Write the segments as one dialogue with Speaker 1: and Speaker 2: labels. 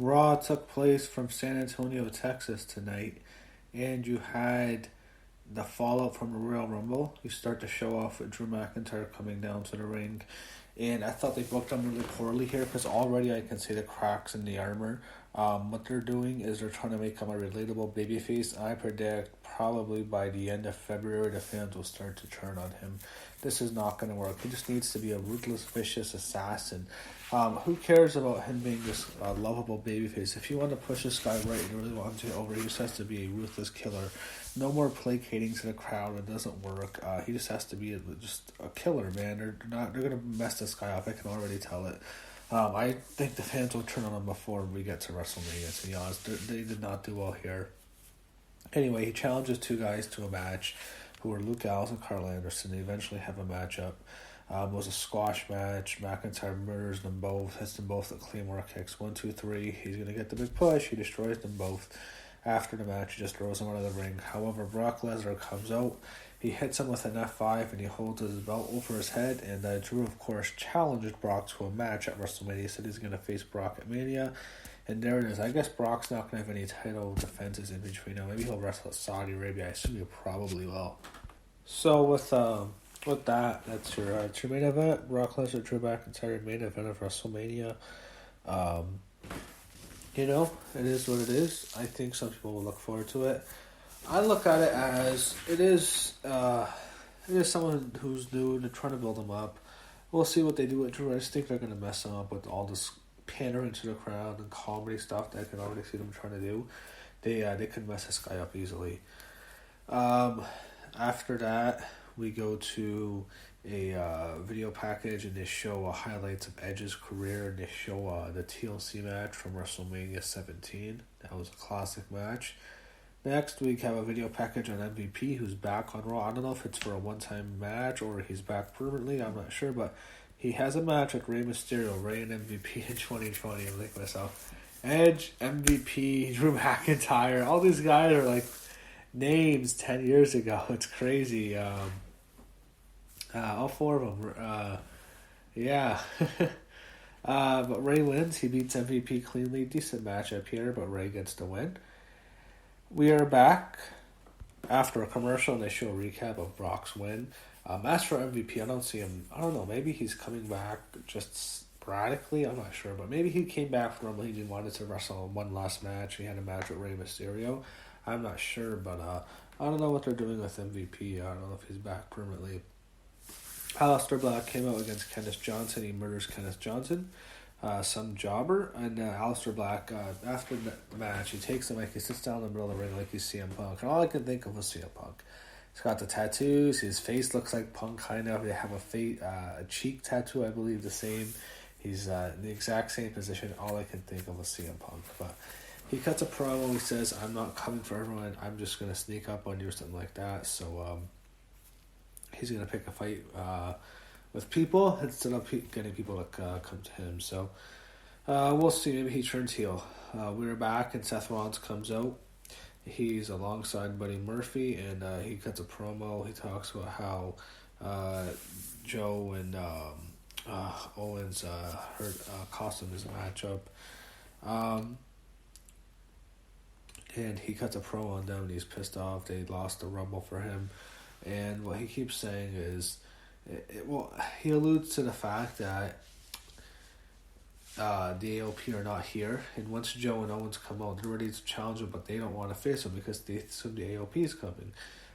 Speaker 1: Raw took place from San Antonio, Texas tonight, and you had the fallout from the Royal Rumble. You start to show off with Drew McIntyre coming down to the ring, and I thought they booked him really poorly here because already I can see the cracks in the armor. What they're doing is they're trying to make him a relatable babyface. I predict probably by the end of February the fans will start to turn on him. This is not going to work. He just needs to be a ruthless, vicious assassin. Who cares about him being this lovable babyface? If you want to push this guy right and you really want him to over, he just has to be a ruthless killer. No more placating to the crowd. It doesn't work. He just has to be just a killer, man. They're gonna mess this guy up. I can already tell it. I think the fans will turn on him before we get to WrestleMania. To be honest, they did not do well here. Anyway, he challenges two guys to a match, who are Luke Gallows and Carl Anderson. They eventually have a matchup. It was a squash match. McIntyre murders them both, hits them both with Claymore kicks. 1, 2, 3. He's going to get the big push. He destroys them both. After the match, he just throws them out of the ring. However, Brock Lesnar comes out. He hits him with an F5 and he holds his belt over his head. And Drew, of course, challenged Brock to a match at WrestleMania. He said he's going to face Brock at Mania. And there it is. I guess Brock's not going to have any title defenses in between now. Maybe he'll wrestle at Saudi Arabia. I assume he probably will. So with that, that's your main event. Brock Lesnar, Drew McIntyre, main event of WrestleMania. It is what it is. I think some people will look forward to it. I look at it as it is someone who's new and they're trying to build him up. We'll see what they do with Drew. I just think they're going to mess him up with all this pandering to the crowd and comedy stuff that I can already see them trying to do. They could mess this guy up easily. After that, we go to a video package and they show highlights of Edge's career and they show the TLC match from WrestleMania 17. That was a classic match. Next, we have a video package on MVP who's back on Raw. I don't know if it's for a one-time match or he's back permanently. I'm not sure, but he has a match with Rey Mysterio, Rey and MVP in 2020. I'm like myself. Edge, MVP, Drew McIntyre. All these guys are like names 10 years ago. It's crazy. All four of them. Yeah. But Rey wins. He beats MVP cleanly. Decent matchup here, but Rey gets the win. We are back after a commercial, and they show a recap of Brock's win. As for MVP, I don't see him. I don't know. Maybe he's coming back just sporadically. I'm not sure, but maybe he came back from Rumble. He wanted to wrestle one last match. He had a match with Rey Mysterio. I'm not sure, but I don't know what they're doing with MVP. I don't know if he's back permanently. Aleister Black came out against Kenneth Johnson. He murders Kenneth Johnson, some jobber. And Aleister Black, after the match, he takes the mic, he sits down in the middle of the ring like he's CM Punk. And all I could think of was CM Punk. He's got the tattoos. His face looks like Punk, kind of. They have a cheek tattoo, I believe, the same. He's in the exact same position. All I can think of was CM Punk. But he cuts a promo. He says, "I'm not coming for everyone. I'm just going to sneak up on you," or something like that. So, he's going to pick a fight with people instead of getting people to come to him. So we'll see. Maybe he turns heel. We're back and Seth Rollins comes out. He's alongside Buddy Murphy and he cuts a promo. He talks about how Joe and Owens cost him his matchup. And he cuts a promo on them and he's pissed off. They lost the Rumble for him. And what he keeps saying is, he alludes to the fact that the AOP are not here, and once Joe and Owens come out, they're ready to challenge him, but they don't want to face him because they assume the AOP is coming.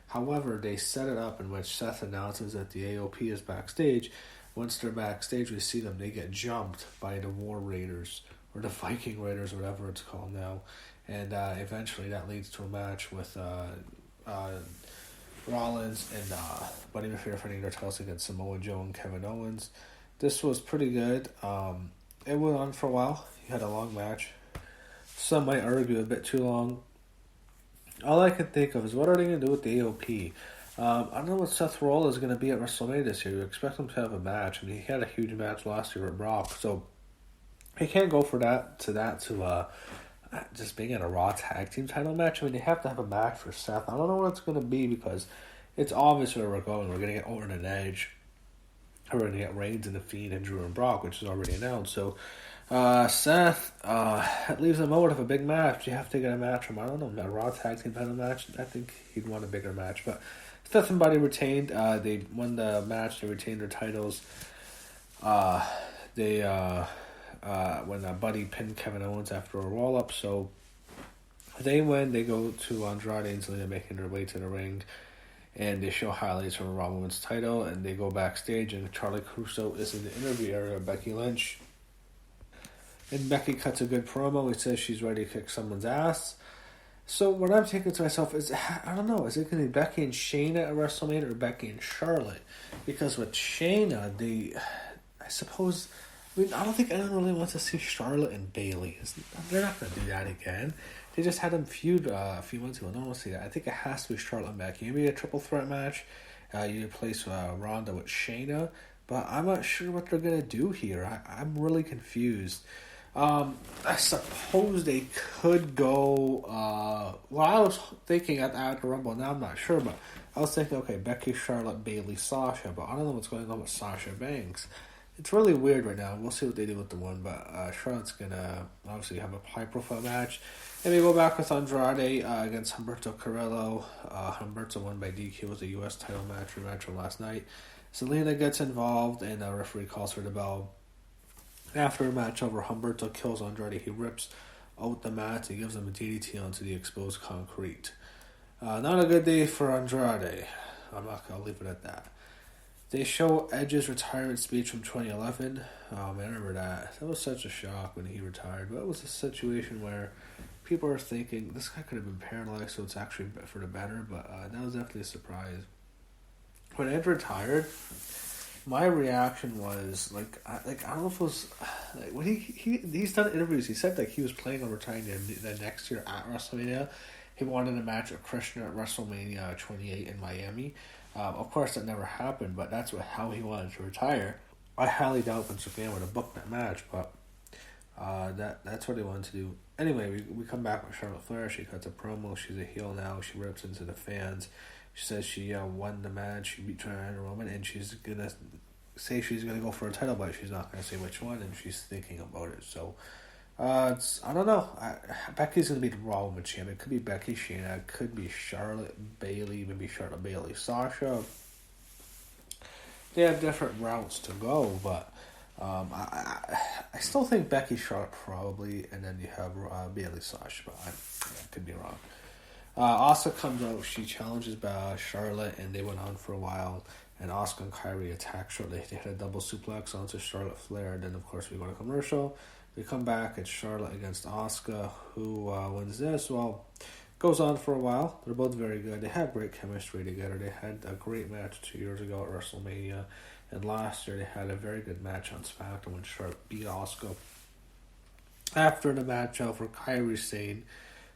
Speaker 1: However, they set it up in which Seth announces that the AOP is backstage. Once they're backstage, we see them, they get jumped by the War Raiders, or the Viking Raiders, or whatever it's called now. And eventually that leads to a match with Rollins and Buddy Murphy defending their titles against Samoa Joe and Kevin Owens. This was pretty good. It went on for a while. He had a long match. Some might argue a bit too long. All I can think of is, what are they going to do with the AOP? I don't know what Seth Rollins is going to be at WrestleMania this year. You expect him to have a match. I mean, he had a huge match last year with Brock, so he can't go for that to just being in a Raw tag team title match. I mean, they have to have a match for Seth. I don't know what it's going to be because it's obvious where we're going. We're going to get Orton and Edge. We're going to get Reigns and The Fiend and Drew and Brock, which is already announced. So Seth, that leaves him out of a big match. You have to get a match from, I don't know, a Raw Tag Team title match. I think he'd want a bigger match. But Seth and Buddy retained. They won the match. They retained their titles. When Buddy pinned Kevin Owens after a roll-up. So they win. They go to Andrade and Zelina making their way to the ring. And they show highlights from a Raw Women's title. And they go backstage. And Charlie Caruso is in the interview area with Becky Lynch. And Becky cuts a good promo. He says she's ready to kick someone's ass. So what I'm thinking to myself is, I don't know, is it going to be Becky and Shayna at WrestleMania or Becky and Charlotte? Because with Shayna, I suppose, I don't think anyone really wants to see Charlotte and Bayley. They're not going to do that again. They just had them feud a few months ago. No one wants to see that. I think it has to be Charlotte and Becky. Maybe a triple threat match. You replace Ronda with Shayna. But I'm not sure what they're going to do here. I'm really confused. I suppose they could go. I was thinking at the Rumble. Now I'm not sure, but I was thinking, okay, Becky, Charlotte, Bayley, Sasha, but I don't know what's going on with Sasha Banks. It's really weird right now. We'll see what they do with the one, but Charlotte's gonna obviously have a high-profile match. And we go back with Andrade against Humberto Carrillo. Humberto won by DQ. It was a U.S. title rematch from last night. Zelina gets involved, and the referee calls for the bell. After a match over, Humberto kills Andrade. He rips out the mat. He gives him a DDT onto the exposed concrete. Not a good day for Andrade. I'll leave it at that. They show Edge's retirement speech from 2011. I remember that. That was such a shock when he retired. But it was a situation where people are thinking, this guy could have been paralyzed, so it's actually for the better. But that was definitely a surprise. When Edge retired, my reaction was I don't know if it was when he's done interviews. He said he was planning on retiring the next year at WrestleMania. He wanted a match with Christian at WrestleMania 28 in Miami. Of course, that never happened, but that's how he wanted to retire. I highly doubt Vince McMahon would have booked that match, but that's what he wanted to do. Anyway, we come back with Charlotte Flair. She cuts a promo. She's a heel now. She rips into the fans. She says she won the match. She beat Triana Roman, and she's gonna say she's gonna go for a title, but she's not gonna say which one, and she's thinking about it. So, I don't know. Becky's gonna be the Raw Women's Champion. It could be Becky, Shayna. It could be Charlotte, Bayley. Maybe Charlotte, Bayley, Sasha. They have different routes to go, but I still think Becky, Charlotte probably, and then you have Bayley, Sasha. But I could be wrong. Asuka comes out. She challenges Charlotte, and they went on for a while. And Asuka and Kyrie attack Charlotte. They hit a double suplex onto Charlotte Flair. And then, of course, we go to commercial. We come back. It's Charlotte against Asuka. Who wins this? Well, goes on for a while. They're both very good. They had great chemistry together. They had a great match 2 years ago at WrestleMania. And last year, they had a very good match on SmackDown when Charlotte beat Asuka. After the match, for Kyrie Sane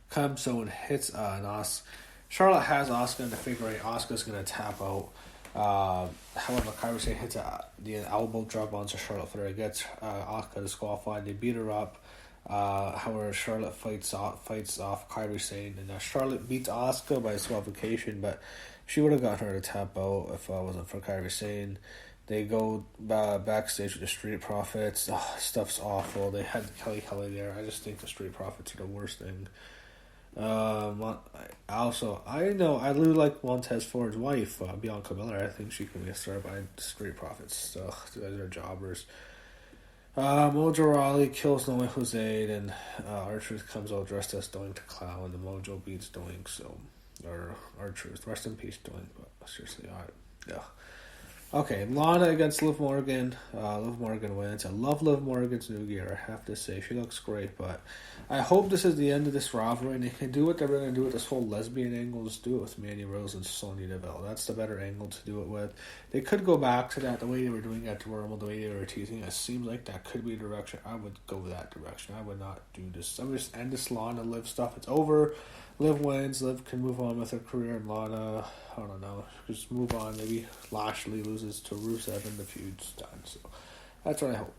Speaker 1: comes so and hits Nas. Charlotte has Asuka in the figure eight. Asuka's going to tap out. However, Kyrie Sane hits the elbow drop onto Charlotte Flair. It gets Asuka disqualified. They beat her up. However, Charlotte fights off Kyrie Sane. And Charlotte beats Asuka by disqualification, but she would have got her to tap out if it wasn't for Kyrie Sane. They go backstage with the Street Profits. Stuff's awful. They had Kelly there. I just think the Street Profits are the worst thing. I really like Montez Ford's wife, Bianca Miller. I think she can be a star by Street Profits. They're jobbers. Mojo Rawley kills Noe Jose, and R-Truth comes out dressed as Doink the Clown, and Mojo beats Doink, or R-Truth. Rest in peace, Doink, but seriously, alright. Yeah. Okay, Lana against Liv Morgan. Liv Morgan wins. I love Liv Morgan's new gear, I have to say. She looks great, but I hope this is the end of this rivalry, and they can do what they're going to do with this whole lesbian angle. Just do it with Mandy Rose and Sonya Deville. That's the better angle to do it with. They could go back to that, the way they were doing at the Rumble, the way they were teasing. It seems like that could be a direction. I would go that direction. I would not do this. I'm just end this Lana Liv stuff. It's over. Liv wins. Liv can move on with her career, and Lana, I don't know, just move on. Maybe Lashley loses to Rusev and the feud's done. So that's what I hope.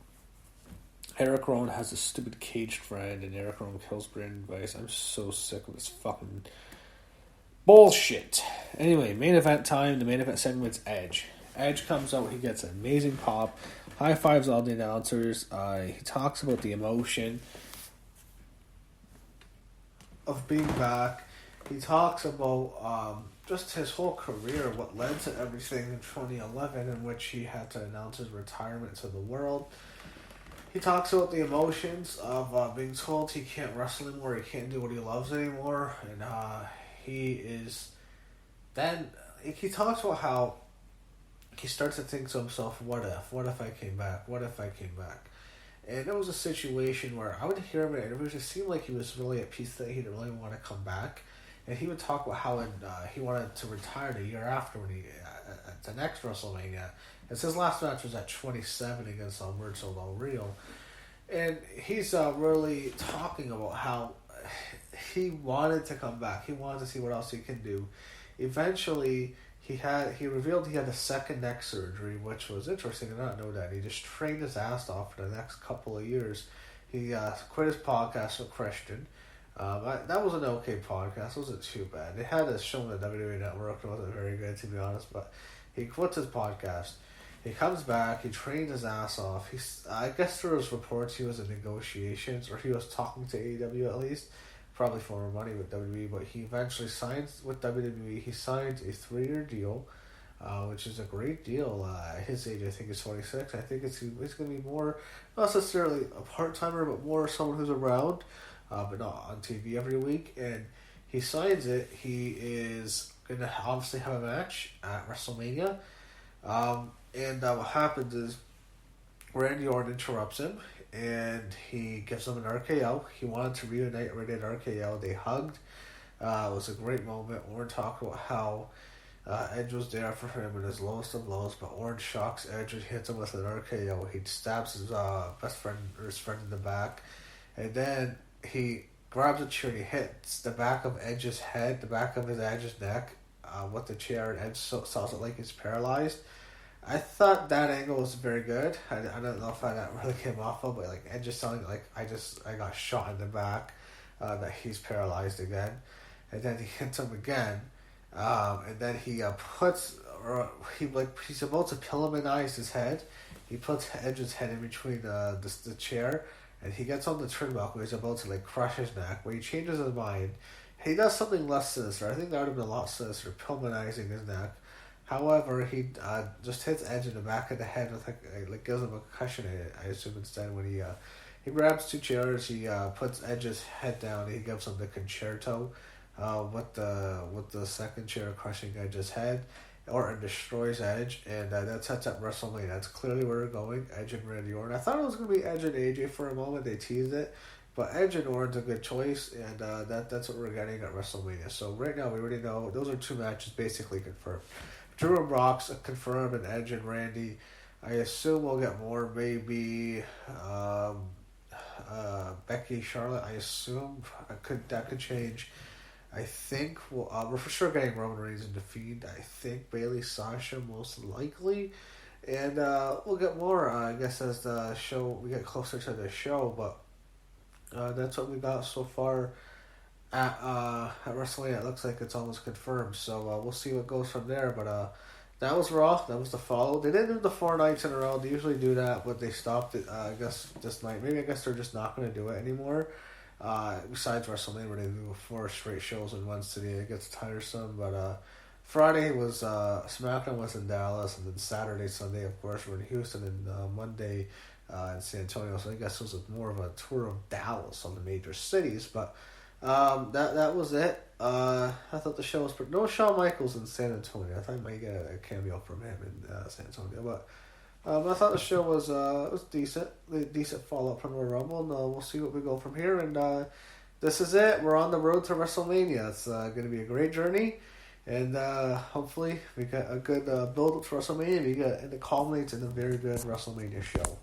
Speaker 1: Eric Rowan has a stupid caged friend, and Eric Rowan kills Brandon Weiss. I'm so sick of this fucking bullshit. Anyway, main event time. The main event segment's Edge. Edge comes out. He gets an amazing pop. high fives all the announcers. He talks about the emotion of being back. He talks about just his whole career, what led to everything in 2011, in which he had to announce his retirement to the world. He talks about the emotions of being told he can't wrestle anymore, he can't do what he loves anymore, and he talks about how he starts to think to himself, what if I came back, and it was a situation where I would hear him and it just seemed like he was really at peace, that he didn't really want to come back. And he would talk about how he wanted to retire the year after when at the next WrestleMania. And his last match was at 27 against Alberto Del Rio. And he's really talking about how he wanted to come back. He wanted to see what else he can do. Eventually, he revealed he had a second neck surgery, which was interesting. I did not know that. He just trained his ass off for the next couple of years. He quit his podcast with Christian. That was an okay podcast. It wasn't too bad. They had a show on the WWE Network. It wasn't very good, to be honest, but he quits his podcast. He comes back. He trained his ass off. I guess there was reports he was in negotiations, or he was talking to AEW at least, probably for more money with WWE, but he eventually signs with WWE. He signs a 3-year deal, which is a great deal. At his age, I think he's 26. I think it's going to be more, not necessarily a part-timer, but more someone who's around, but not on TV every week. And he signs it. He is going to obviously have a match at WrestleMania. And what happens is Randy Orton interrupts him, and he gives him an RKO. He wanted to reunite with an RKO. They hugged. It was a great moment. Orton talked about how Edge was there for him in his lowest of lows, but Orton shocks Edge and hits him with an RKO. He stabs his best friend or his friend in the back, and then he grabs a chair and he hits the back of Edge's head, the back of Edge's neck, with the chair, and Edge sells it like he's paralyzed. I thought that angle was very good. I don't know if that really came off of, but like Edge is sounding like I got shot in the back, that he's paralyzed again, and then he hits him again, and then he he's about to pillamanize his head. He puts Edge's head in between the chair, and he gets on the turnbuckle. He's about to crush his neck, but he changes his mind. He does something less sinister. I think that would have been a lot sinister, pilmanizing his neck. However, he just hits Edge in the back of the head with gives him a concussion. I assume instead when he grabs 2 chairs, he puts Edge's head down, and he gives him the concerto, with the second chair crushing Edge's head. Orton destroys Edge, and that sets up WrestleMania. That's clearly where we're going. Edge and Randy Orton. I thought it was going to be Edge and AJ for a moment. They teased it, but Edge and Orton's a good choice, and that's what we're getting at WrestleMania. So right now we already know those are 2 matches basically confirmed. Drew and Brock's confirmed, and Edge and Randy. I assume we'll get more, maybe Becky, Charlotte. I assume that could change. I think we're for sure getting Roman Reigns in defeat. I think Bayley, Sasha most likely, and we'll get more. I guess as we get closer to the show, but that's what we got so far. At WrestleMania, it looks like it's almost confirmed, so we'll see what goes from there. But that was Raw. That was the follow. They didn't do the 4 nights in a row. They usually do that, but they stopped it. I guess this night. Maybe I guess they're just not going to do it anymore. Besides WrestleMania, where they do 4 straight shows in one city, it gets tiresome. But Friday was SmackDown was in Dallas, and then Saturday, Sunday, of course, were in Houston, and Monday in San Antonio. So I guess it was more of a tour of Dallas on the major cities, but. That was it. I thought the show was no Shawn Michaels in San Antonio. I thought I might get a cameo from him in San Antonio, but I thought the show was decent. Decent follow up from the Rumble, and we'll see what we go from here. And this is it. We're on the road to WrestleMania. It's going to be a great journey, and hopefully we get a good build up to WrestleMania. And it culminates in a very good WrestleMania show.